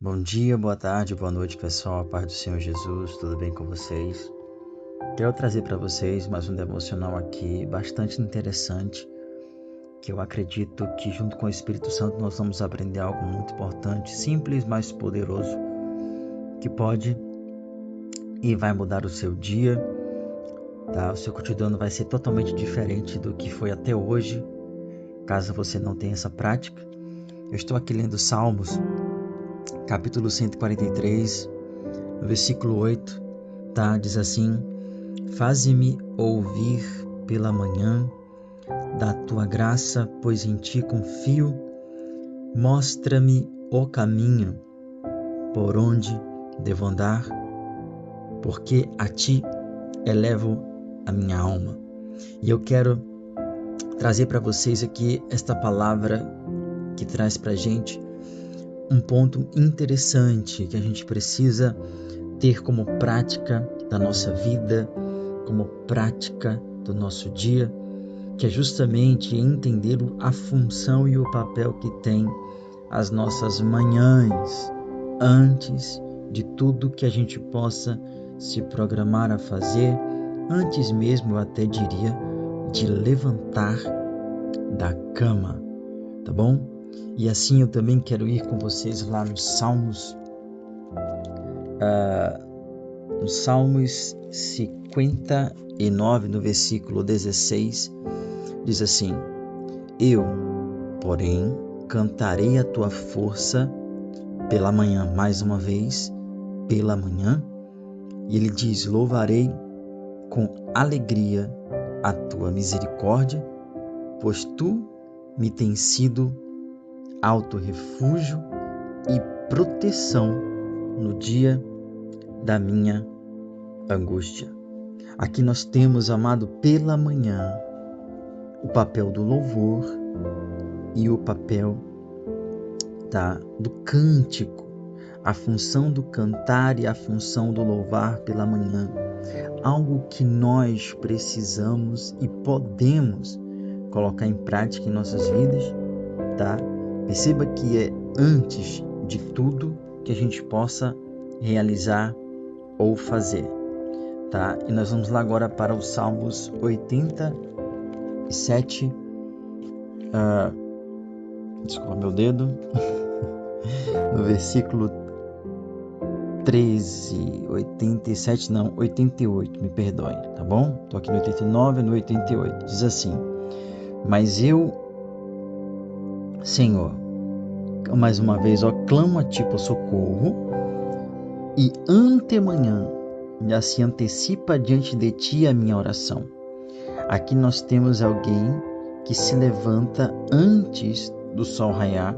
Bom dia, boa tarde, boa noite, pessoal. A paz do Senhor Jesus, tudo bem com vocês? Quero trazer para vocês mais um devocional aqui bastante interessante, que eu acredito que junto com o Espírito Santo nós vamos aprender algo muito importante, simples, mas poderoso, que pode e vai mudar o seu dia, tá? O seu cotidiano vai ser totalmente diferente do que foi até hoje, caso você não tenha essa prática. Eu estou aqui lendo Salmos, capítulo 143, no versículo 8, tá? Diz assim: Faze-me ouvir pela manhã da tua graça, pois em ti confio. Mostra-me o caminho por onde devo andar, porque a ti elevo a minha alma. E eu quero trazer para vocês aqui esta palavra que traz para a gente um ponto interessante que a gente precisa ter como prática da nossa vida, como prática do nosso dia, que é justamente entender a função e o papel que tem as nossas manhãs, antes de tudo que a gente possa se programar a fazer, antes mesmo, eu até diria, de levantar da cama, tá bom? E assim eu também quero ir com vocês lá nos Salmos, nos Salmos 59, no versículo 16, diz assim: Eu, porém, cantarei a tua força pela manhã, mais uma vez, pela manhã. E ele diz: louvarei com alegria a tua misericórdia, pois tu me tens sido alto refúgio e proteção no dia da minha angústia. Aqui nós temos, amado, pela manhã, o papel do louvor e o papel do cântico, a função do cantar e a função do louvar pela manhã, algo que nós precisamos e podemos colocar em prática em nossas vidas, tá? Perceba que é antes de tudo que a gente possa realizar ou fazer, tá? E nós vamos lá agora para os Salmos 87, desculpa meu dedo, no versículo 88, me perdoe, tá bom? Estou aqui no 89, no 88, diz assim: Mas eu, Senhor, mais uma vez, clamo a ti por socorro, e antemanhã se antecipa diante de ti a minha oração. Aqui nós temos alguém que se levanta antes do sol raiar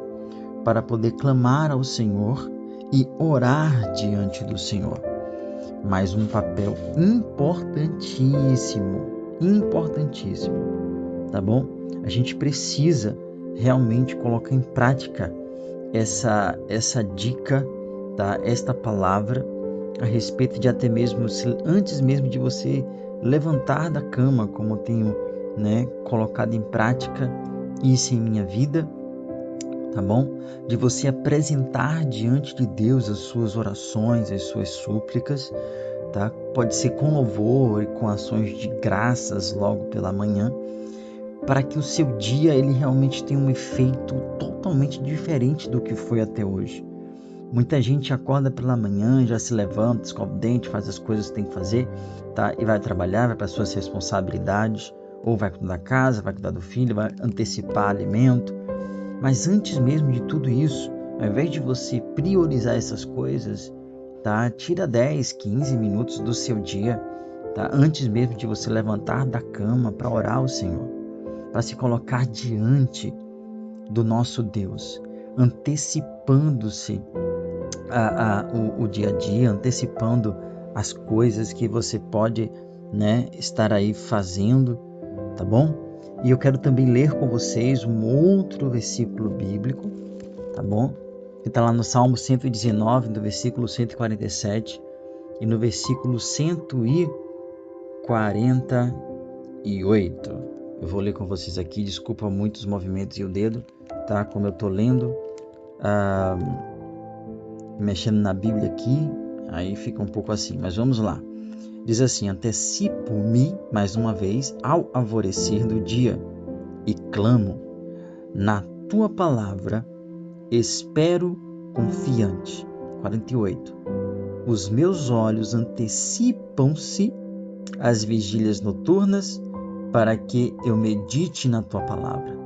para poder clamar ao Senhor e orar diante do Senhor. Mais um papel importantíssimo, tá bom? A gente precisa realmente colocar em prática essa dica, tá? Esta palavra a respeito de até mesmo, antes mesmo de você levantar da cama, como eu tenho, colocado em prática isso em minha vida, tá bom? De você apresentar diante de Deus as suas orações, as suas súplicas, tá? Pode ser com louvor e com ações de graças logo pela manhã, para que o seu dia ele realmente tenha um efeito totalmente diferente do que foi até hoje. Muita gente acorda pela manhã, já se levanta, escova o dente, faz as coisas que tem que fazer, tá? E vai trabalhar, vai para suas responsabilidades, ou vai cuidar da casa, vai cuidar do filho, vai antecipar alimento. Mas antes mesmo de tudo isso, ao invés de você priorizar essas coisas, tá? Tira 10, 15 minutos do seu dia, tá? Antes mesmo de você levantar da cama para orar ao Senhor, para se colocar diante do nosso Deus, antecipando-se o dia a dia, antecipando as coisas que você pode, estar aí fazendo, tá bom? E eu quero também ler com vocês um outro versículo bíblico, tá bom? Que está lá no Salmo 119, no versículo 147 e no versículo 148. Eu vou ler com vocês aqui, desculpa muitos movimentos e o dedo, tá? Como eu estou lendo mexendo na Bíblia aqui, aí fica um pouco assim, mas vamos lá. Diz assim: antecipo-me, mais uma vez, ao alvorecer do dia e clamo na tua palavra, espero confiante. 48. Os meus olhos antecipam-se às vigílias noturnas para que eu medite na tua palavra.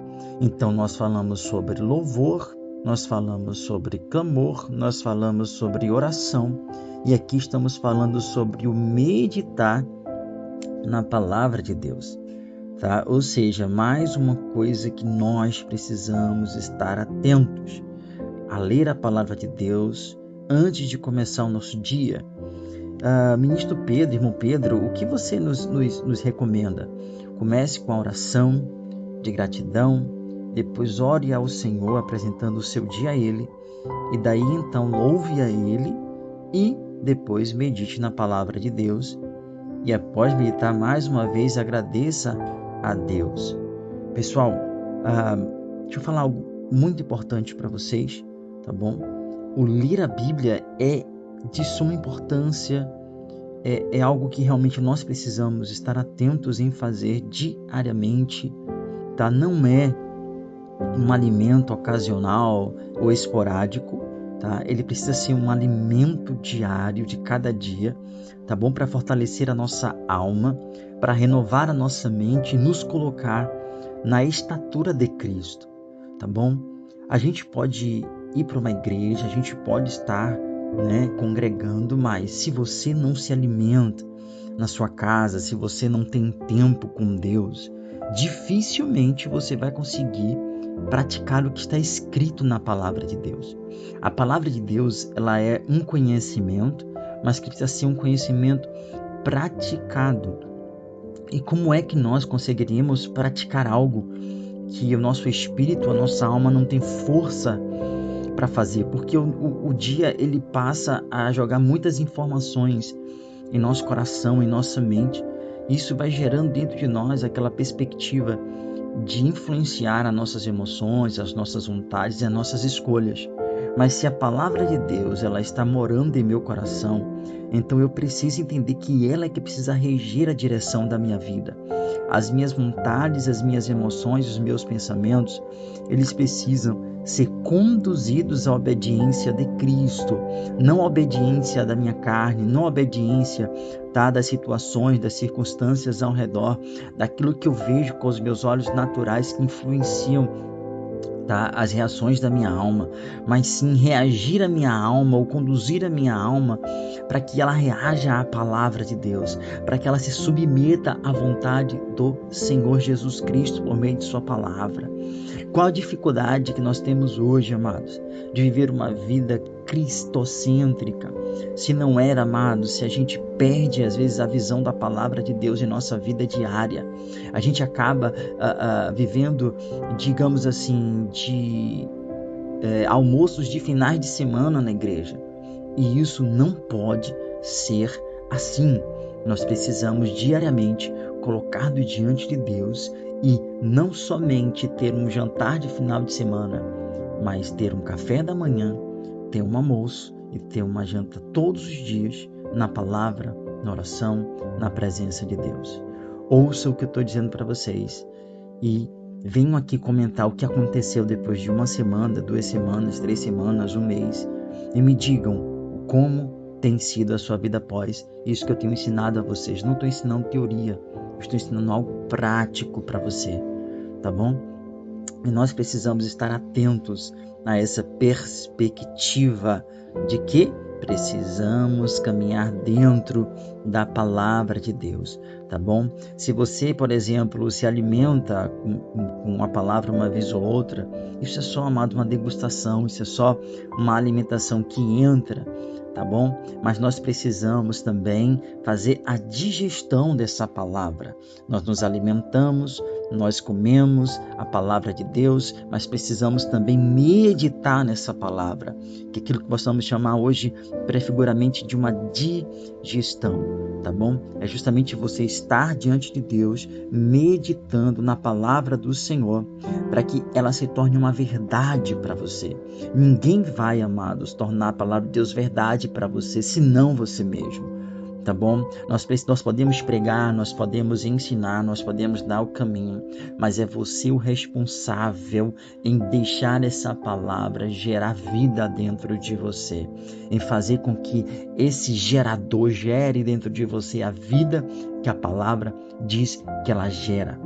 Então nós falamos sobre louvor, nós falamos sobre clamor, nós falamos sobre oração e aqui estamos falando sobre o meditar na palavra de Deus, tá? Ou seja, mais uma coisa que nós precisamos estar atentos a ler a palavra de Deus antes de começar o nosso dia. Ministro Pedro, irmão Pedro, o que você nos recomenda? Comece com a oração de gratidão, depois ore ao Senhor apresentando o seu dia a Ele, e daí então louve a Ele e depois medite na palavra de Deus e após meditar mais uma vez agradeça a Deus. Pessoal, deixa eu falar algo muito importante para vocês, tá bom? O ler a Bíblia é de suma importância, é algo que realmente nós precisamos estar atentos em fazer diariamente, tá? Não é um alimento ocasional ou esporádico, tá? Ele precisa ser um alimento diário de cada dia, tá bom? Para fortalecer a nossa alma, para renovar a nossa mente e nos colocar na estatura de Cristo, tá bom? A gente pode ir para uma igreja, a gente pode estar, congregando, mas se você não se alimenta na sua casa, se você não tem tempo com Deus, dificilmente você vai conseguir praticar o que está escrito na palavra de Deus. A palavra de Deus, ela é um conhecimento, mas que precisa ser um conhecimento praticado. E como é que nós conseguiríamos praticar algo que o nosso espírito, a nossa alma não tem força para fazer? Porque o dia ele passa a jogar muitas informações em nosso coração, em nossa mente. Isso vai gerando dentro de nós aquela perspectiva de influenciar as nossas emoções, as nossas vontades e as nossas escolhas. Mas se a palavra de Deus ela está morando em meu coração, então eu preciso entender que ela é que precisa reger a direção da minha vida. As minhas vontades, as minhas emoções, os meus pensamentos, eles precisam ser conduzidos à obediência de Cristo, não à obediência da minha carne, não à obediência das situações, das circunstâncias ao redor, daquilo que eu vejo com os meus olhos naturais que influenciam as reações da minha alma, mas sim reagir a minha alma ou conduzir a minha alma para que ela reaja à palavra de Deus, para que ela se submeta à vontade do Senhor Jesus Cristo por meio de sua palavra. Qual a dificuldade que nós temos hoje, amados, de viver uma vida cristocêntrica? Se não era, amados, se a gente perde às vezes a visão da palavra de Deus em nossa vida diária, a gente acaba vivendo, digamos assim, de almoços de finais de semana na igreja. E isso não pode ser assim. Nós precisamos diariamente colocar diante de Deus e não somente ter um jantar de final de semana, mas ter um café da manhã, ter um almoço e ter uma janta todos os dias na palavra, na oração, na presença de Deus. Ouça o que eu estou dizendo para vocês e venham aqui comentar o que aconteceu depois de 1 semana, 2 semanas, 3 semanas, 1 mês e me digam como tem sido a sua vida após isso que eu tenho ensinado a vocês. Não estou ensinando teoria, eu estou ensinando algo prático para você, tá bom? E nós precisamos estar atentos a essa perspectiva de que precisamos caminhar dentro da palavra de Deus, tá bom? Se você, por exemplo, se alimenta com a palavra uma vez ou outra, isso é só, amado, uma degustação, isso é só uma alimentação que entra, tá bom? Mas nós precisamos também fazer a digestão dessa palavra. Nós nos alimentamos, nós comemos a palavra de Deus, mas precisamos também meditar nessa palavra, que é aquilo que nós vamos chamar hoje, prefiguramente, de uma digestão, tá bom? É justamente você estar diante de Deus, meditando na palavra do Senhor, para que ela se torne uma verdade para você. Ninguém vai, amados, tornar a palavra de Deus verdade para você, senão você mesmo. Tá bom? Nós podemos pregar, nós podemos ensinar, nós podemos dar o caminho, mas é você o responsável em deixar essa palavra gerar vida dentro de você, em fazer com que esse gerador gere dentro de você a vida que a palavra diz que ela gera.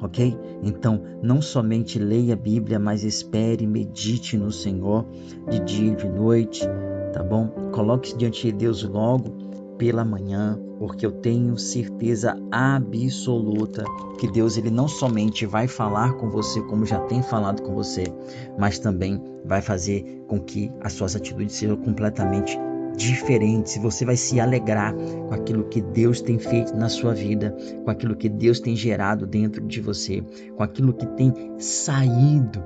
Ok? Então, não somente leia a Bíblia, mas espere e medite no Senhor de dia e de noite, tá bom? Coloque-se diante de Deus logo pela manhã, porque eu tenho certeza absoluta que Deus, ele não somente vai falar com você como já tem falado com você, mas também vai fazer com que as suas atitudes sejam completamente diferentes. Você vai se alegrar com aquilo que Deus tem feito na sua vida, com aquilo que Deus tem gerado dentro de você, com aquilo que tem saído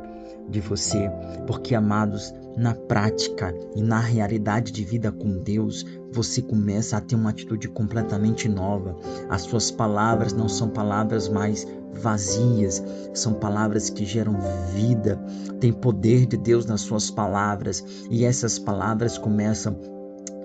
de você, porque, amados, na prática e na realidade de vida com Deus, você começa a ter uma atitude completamente nova. As suas palavras não são palavras mais vazias, são palavras que geram vida, tem poder de Deus nas suas palavras, e essas palavras começam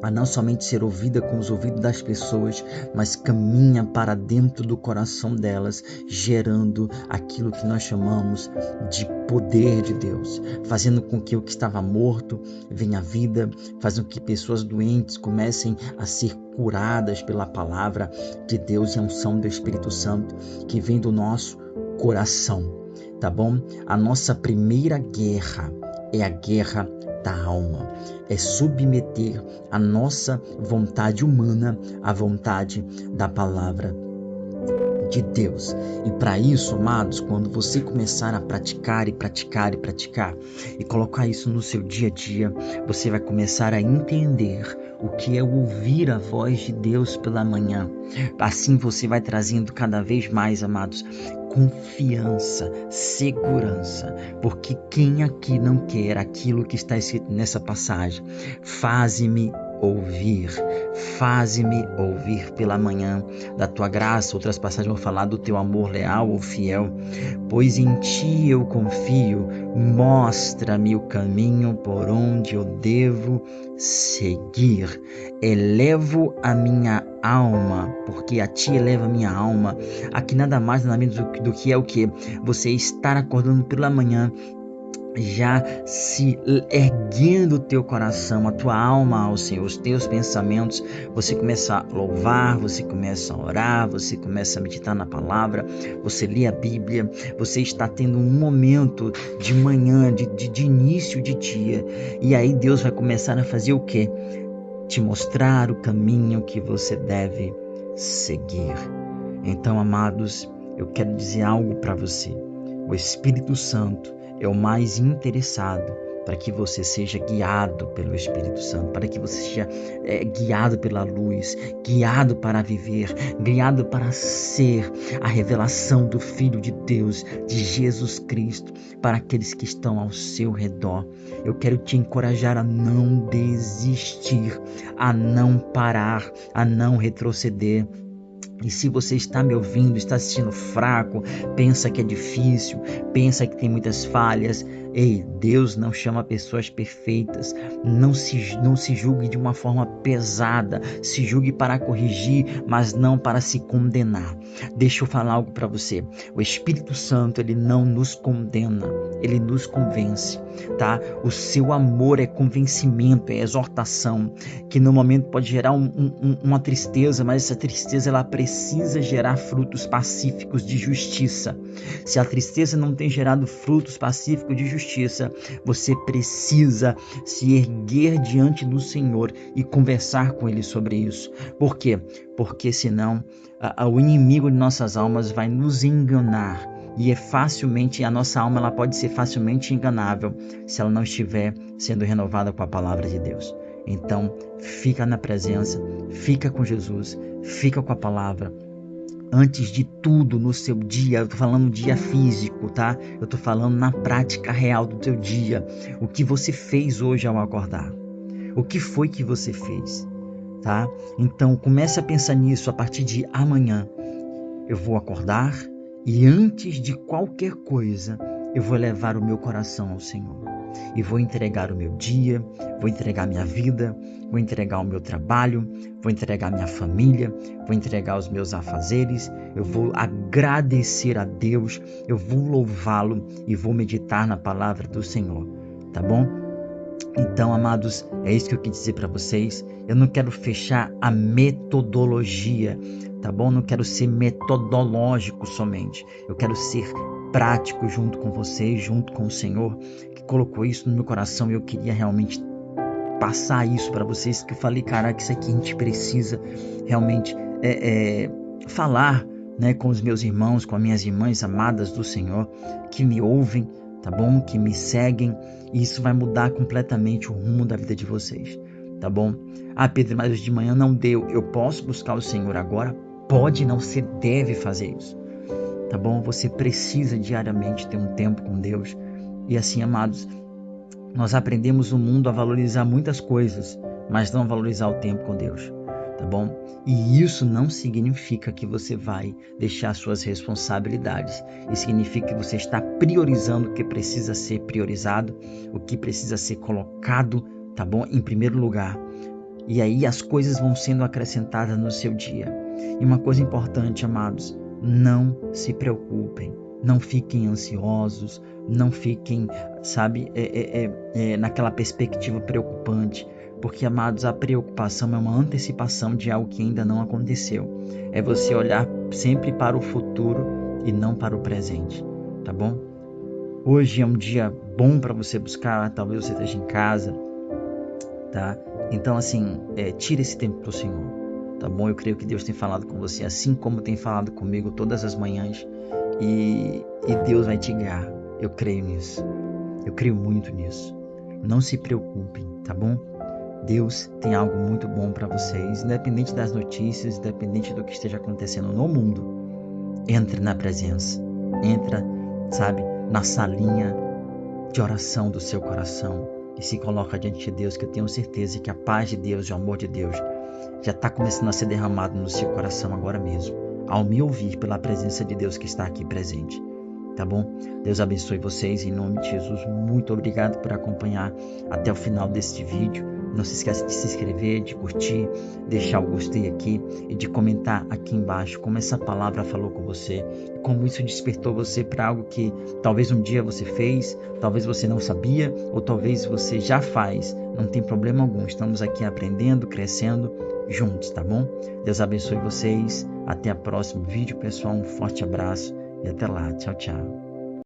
a não somente ser ouvida com os ouvidos das pessoas, mas caminha para dentro do coração delas, gerando aquilo que nós chamamos de poder de Deus, fazendo com que o que estava morto venha à vida, fazendo com que pessoas doentes comecem a ser curadas pela palavra de Deus e a unção do Espírito Santo que vem do nosso coração, tá bom? A nossa primeira guerra é a guerra da alma, é submeter a nossa vontade humana à vontade da palavra de Deus. E para isso, amados, quando você começar a praticar e colocar isso no seu dia a dia, você vai começar a entender o que é ouvir a voz de Deus pela manhã. Assim você vai trazendo cada vez mais, amados, confiança, segurança, porque quem aqui não quer aquilo que está escrito nessa passagem? Faze-me ouvir pela manhã da tua graça. Outras passagens vão falar do teu amor leal ou fiel, pois em ti eu confio, mostra-me o caminho por onde eu devo seguir. Elevo a minha alma, porque a ti eleva a minha alma. Aqui nada mais nada menos do que é o que? Você estar acordando pela manhã, já se erguendo o teu coração, a tua alma ao Senhor, os teus pensamentos, você começa a louvar, você começa a orar, você começa a meditar na palavra, você lê a Bíblia, você está tendo um momento de manhã, de início de dia, e aí Deus vai começar a fazer o quê? Te mostrar o caminho que você deve seguir. Então, amados, eu quero dizer algo para você. O Espírito Santo é o mais interessado para que você seja guiado pelo Espírito Santo, para que você seja guiado pela luz, guiado para viver, guiado para ser a revelação do Filho de Deus, de Jesus Cristo, para aqueles que estão ao seu redor. Eu quero te encorajar a não desistir, a não parar, a não retroceder. E se você está me ouvindo, está se sentindo fraco, pensa que é difícil, pensa que tem muitas falhas, ei, Deus não chama pessoas perfeitas. Não se julgue de uma forma pesada, se julgue para corrigir, mas não para se condenar. Deixa eu falar algo para você. O Espírito Santo, ele não nos condena, ele nos convence, tá? O seu amor é convencimento, é exortação, que no momento pode gerar uma tristeza, mas essa tristeza ela precisa gerar frutos pacíficos de justiça. Se a tristeza não tem gerado frutos pacíficos de justiça, você precisa se erguer diante do Senhor e conversar com Ele sobre isso. Por quê? Porque senão o inimigo de nossas almas vai nos enganar. E a nossa alma ela pode ser facilmente enganável se ela não estiver sendo renovada com a palavra de Deus. Então, fica na presença, fica com Jesus, fica com a palavra, antes de tudo no seu dia. Eu tô falando dia físico, tá? Eu tô falando na prática real do teu dia. O que você fez hoje ao acordar? O que foi que você fez, tá? Então comece a pensar nisso a partir de amanhã. Eu vou acordar e antes de qualquer coisa, eu vou levar o meu coração ao Senhor. E vou entregar o meu dia, vou entregar minha vida, vou entregar o meu trabalho, vou entregar minha família, vou entregar os meus afazeres, eu vou agradecer a Deus, eu vou louvá-lo e vou meditar na palavra do Senhor, tá bom? Então, amados, é isso que eu quis dizer para vocês. Eu não quero fechar a metodologia, tá bom? Não quero ser metodológico somente. Eu quero ser prático junto com vocês, junto com o Senhor, que colocou isso no meu coração e eu queria realmente passar isso para vocês, que eu falei, caraca, isso aqui a gente precisa realmente falar, né, com os meus irmãos, com as minhas irmãs amadas do Senhor, que me ouvem, tá bom? Que me seguem, e isso vai mudar completamente o rumo da vida de vocês, tá bom? Ah, Pedro, mas hoje de manhã não deu. Eu posso buscar o Senhor agora? Pode, não, você deve fazer isso, tá bom? Você precisa diariamente ter um tempo com Deus. E assim, amados, nós aprendemos no mundo a valorizar muitas coisas, mas não a valorizar o tempo com Deus, tá bom? E isso não significa que você vai deixar suas responsabilidades. Isso significa que você está priorizando o que precisa ser priorizado, o que precisa ser colocado, tá bom? Em primeiro lugar. E aí as coisas vão sendo acrescentadas no seu dia. E uma coisa importante, amados, não se preocupem, não fiquem ansiosos, não fiquem, sabe, naquela perspectiva preocupante. Porque, amados, a preocupação é uma antecipação de algo que ainda não aconteceu. É você olhar sempre para o futuro e não para o presente, tá bom? Hoje é um dia bom para você buscar, talvez você esteja em casa, tá? Então, assim, tira esse tempo para o Senhor, tá bom? Eu creio que Deus tem falado com você, assim como tem falado comigo todas as manhãs, e Deus vai te guiar. Eu creio nisso, eu creio muito nisso. Não se preocupem, tá bom? Deus tem algo muito bom para vocês, independente das notícias, independente do que esteja acontecendo no mundo. Entre na presença, entra, sabe, na salinha de oração do seu coração e se coloca diante de Deus, que eu tenho certeza que a paz de Deus e o amor de Deus já está começando a ser derramado no seu coração agora mesmo, ao me ouvir pela presença de Deus que está aqui presente. Tá bom? Deus abençoe vocês em nome de Jesus. Muito obrigado por acompanhar até o final deste vídeo. Não se esqueça de se inscrever, de curtir, deixar o gostei aqui e de comentar aqui embaixo como essa palavra falou com você, como isso despertou você para algo que talvez um dia você fez, talvez você não sabia ou talvez você já faz. Não tem problema algum. Estamos aqui aprendendo, crescendo juntos, tá bom? Deus abençoe vocês. Até o próximo vídeo, pessoal. Um forte abraço. E até lá. Tchau, tchau.